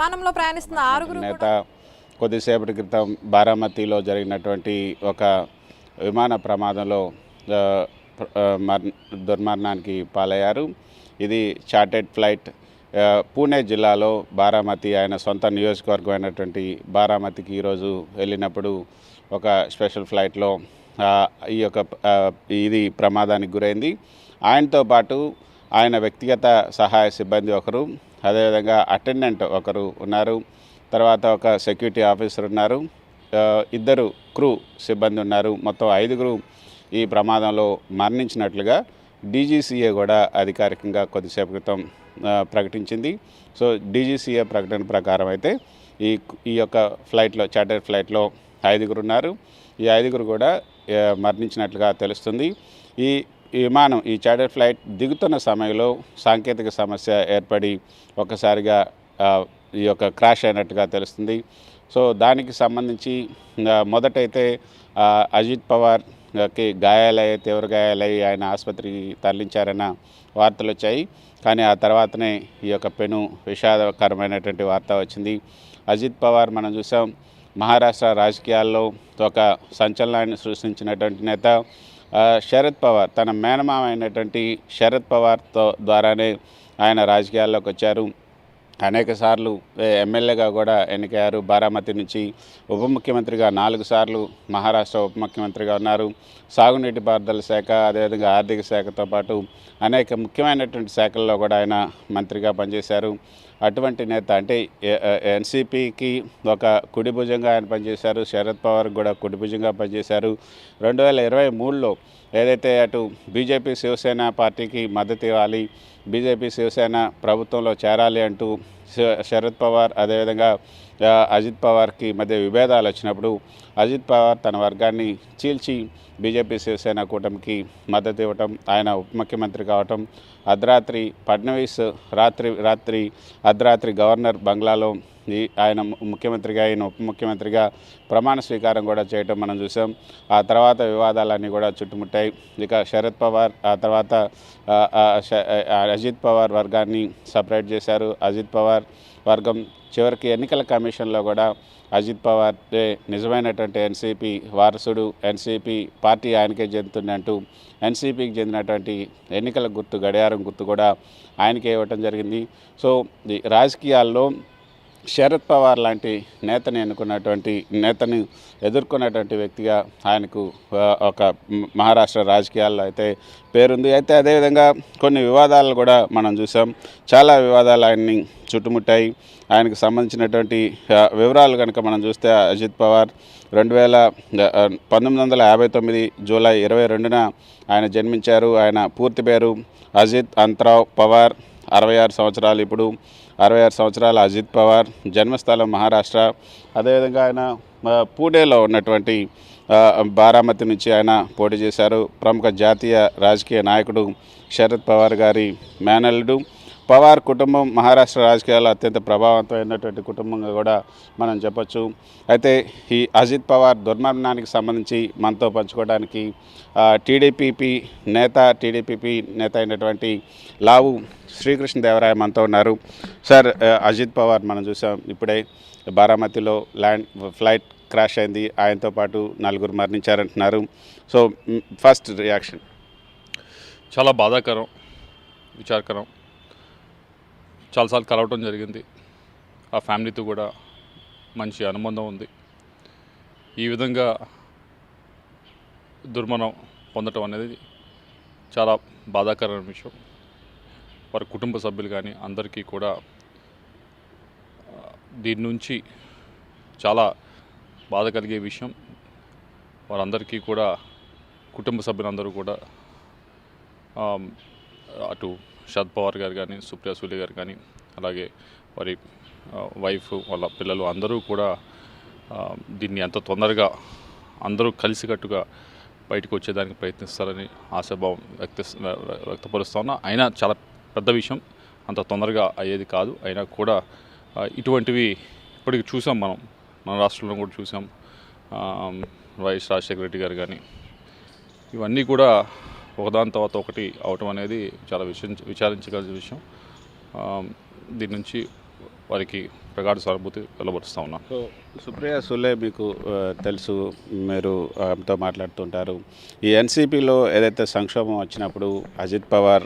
విమానంలో ప్రయాణిస్తున్న ఆరుగురు నేత కొద్దిసేపటి క్రితం బారామతిలో జరిగినటువంటి ఒక విమాన ప్రమాదంలో దుర్మరణానికి పాలయ్యారు. ఇది చార్టెడ్ ఫ్లైట్. పూణే జిల్లాలో బారామతి ఆయన సొంత నియోజకవర్గం అయినటువంటి బారామతికి ఈరోజు వెళ్ళినప్పుడు ఒక స్పెషల్ ఫ్లైట్లో ఇది ప్రమాదానికి గురైంది. ఆయనతో పాటు ఆయన వ్యక్తిగత సహాయ సిబ్బంది ఒకరు, అదేవిధంగా అటెండెంట్ ఒకరు ఉన్నారు, తర్వాత ఒక సెక్యూరిటీ ఆఫీసర్ ఉన్నారు, ఇద్దరు క్రూ సిబ్బంది ఉన్నారు. మొత్తం 5గురు ఈ ప్రమాదంలో మరణించినట్లుగా డీజీసీఏ కూడా అధికారికంగా కొద్దిసేపు క్రితం ప్రకటించింది. సో డీజీసీఏ ప్రకటన ప్రకారం అయితే ఈ యొక్క ఫ్లైట్లో చార్టర్ ఫ్లైట్లో 5గురు ఉన్నారు. ఈ 5గురు కూడా మరణించినట్లుగా తెలుస్తుంది. ఈ విమానం ఈ చార్టర్ ఫ్లైట్ దిగుతున్న సమయంలో సాంకేతిక సమస్య ఏర్పడి ఒక్కసారిగా ఈ యొక్క క్రాష్ అయినట్టుగా తెలుస్తుంది. సో దానికి సంబంధించి మొదటైతే అజిత్ పవార్కి తీవ్ర గాయాలయ్యి ఆయన ఆసుపత్రికి తరలించారన్న వార్తలు వచ్చాయి. కానీ ఆ తర్వాతనే ఈ యొక్క పెను విషాదకరమైనటువంటి వార్త వచ్చింది. అజిత్ పవార్ మనం చూసాం, మహారాష్ట్ర రాజకీయాల్లో ఒక సంచలనాన్ని సృష్టించినటువంటి నేత. శరద్ పవార్ తన మేనమామ అయినటువంటి శరద్ పవార్తో ద్వారానే ఆయన రాజకీయాల్లోకి వచ్చారు. అనేక సార్లు ఎమ్మెల్యేగా కూడా ఎన్నికయ్యారు. బారామతి నుంచి ఉప ముఖ్యమంత్రిగా 4 సార్లు మహారాష్ట్ర ఉప ముఖ్యమంత్రిగా ఉన్నారు. సాగునీటి పారుదల శాఖ, అదేవిధంగా ఆర్థిక శాఖతో పాటు అనేక ముఖ్యమైనటువంటి శాఖల్లో కూడా ఆయన మంత్రిగా పనిచేశారు. అటువంటి నేత అంటే ఎన్సీపీకి ఒక కుడి భుజంగా ఆయన పనిచేశారు. శరద్ పవార్ కూడా కుడి భుజంగా పనిచేశారు. 2023లో ఏదైతే అటు బీజేపీ శివసేన పార్టీకి మద్దతు ఇవ్వాలి, బీజేపీ శివసేన ప్రభుత్వంలో చేరాలి అంటూ శరద్ పవార్ అదేవిధంగా అజిత్ పవార్కి మధ్య విభేదాలు వచ్చినప్పుడు అజిత్ పవార్ తన వర్గాన్ని చీల్చి బీజేపీ శివసేన కూటమికి మద్దతు ఇవ్వటం, ఆయన ఉప ముఖ్యమంత్రి కావటం, అర్ధరాత్రి ఫడ్నవీస్ అర్ధరాత్రి గవర్నర్ బంగ్లాలో ఆయన ముఖ్యమంత్రిగా ఆయన ఉప ముఖ్యమంత్రిగా ప్రమాణ స్వీకారం కూడా చేయటం మనం చూసాం. ఆ తర్వాత వివాదాలన్నీ కూడా చుట్టుముట్టాయి. ఇక శరద్ పవార్ ఆ తర్వాత అజిత్ పవార్ వర్గాన్ని సపరేట్ చేశారు. అజిత్ పవార్ వర్గం చివరికి ఎన్నికల కమిషన్లో కూడా అజిత్ పవార్ నిజమైనటువంటి ఎన్సీపీ వారసుడు, ఎన్సీపీ పార్టీ ఆయనకే చెందుతుందంటూ ఎన్సీపీకి చెందినటువంటి ఎన్నికల గుర్తు గడియారం గుర్తు కూడా ఆయనకే ఇవ్వటం జరిగింది. సో రాజకీయాల్లో శరద్ పవార్ లాంటి నేతను ఎదుర్కొన్నటువంటి వ్యక్తిగా ఆయనకు ఒక మహారాష్ట్ర రాజకీయాల్లో అయితే పేరుంది. అయితే అదేవిధంగా కొన్ని వివాదాలు కూడా మనం చూసాం. చాలా వివాదాలు ఆయన్ని చుట్టుముట్టాయి. ఆయనకు సంబంధించినటువంటి వివరాలు కనుక మనం చూస్తే అజిత్ పవార్ 1959 జూలై 22న ఆయన జన్మించారు. ఆయన పూర్తి పేరు అజిత్ అంతరావ్ పవార్. 66 సంవత్సరాలు ఇప్పుడు. 66 సంవత్సరాల అజిత్ పవార్. జన్మస్థలం మహారాష్ట్ర. అదేవిధంగా ఆయన పూణేలో ఉన్నటువంటి బారామతి నుంచి ఆయన పోటీ చేశారు. ప్రముఖ జాతీయ రాజకీయ నాయకుడు శరద్ పవార్ గారి మేనల్లుడు. పవార్ కుటుంబం మహారాష్ట్ర రాజకీయాల్లో అత్యంత ప్రభావవంతమైనటువంటి కుటుంబంగా కూడా మనం చెప్పచ్చు. అయితే ఈ అజిత్ పవార్ దుర్మరణానికి సంబంధించి మనతో పంచుకోవడానికి టీడీపీ నేత అయినటువంటి లావు శ్రీకృష్ణదేవరాయ మనతో ఉన్నారు. సార్, అజిత్ పవార్ మనం చూసాం ఇప్పుడే బారామతిలో ఫ్లైట్ క్రాష్ అయింది. ఆయనతో పాటు 4గురు మరణించారంటున్నారు. So first reaction? చాలా బాధాకరం, విచారకరం. చాలాసార్లు కలవటం జరిగింది. ఆ ఫ్యామిలీతో కూడా మంచి అనుబంధం ఉంది. ఈ విధంగా దుర్మరణం పొందటం అనేది చాలా బాధాకరమైన విషయం. వారి కుటుంబ సభ్యులు కానీ అందరికీ కూడా దీని నుంచి చాలా బాధ కలిగే విషయం. వారందరికీ కూడా కుటుంబ సభ్యులందరూ కూడా అటు శరద్ పవార్ గారు కానీ, సుప్రియా సూలే గారు కానీ, అలాగే వారి వైఫ్, వాళ్ళ పిల్లలు అందరూ కూడా దీన్ని ఎంత తొందరగా అందరూ కలిసికట్టుగా బయటకు వచ్చేదానికి ప్రయత్నిస్తారని ఆశాభావం వ్యక్తపరుస్తున్నా. అయినా చాలా పెద్ద విషయం, అంత తొందరగా అయ్యేది కాదు. అయినా కూడా ఇటువంటివి ఇప్పటికి చూసాం, మన రాష్ట్రంలో కూడా చూసాం. వైఎస్ రాజశేఖర రెడ్డి గారు కానీ, ఇవన్నీ కూడా ఒకదాని తర్వాత ఒకటి అవటం అనేది చాలా విచారించగలిగిన విషయం. దీని నుంచి వారికి ప్రగాఢ సానుభూతి వెలువరుస్తూ ఉన్నాను. సో సుప్రియ సులే మీకు తెలుసు, మీరు ఆమెతో మాట్లాడుతుంటారు. ఈ ఎన్సీపీలో ఏదైతే సంక్షోభం వచ్చినప్పుడు అజిత్ పవార్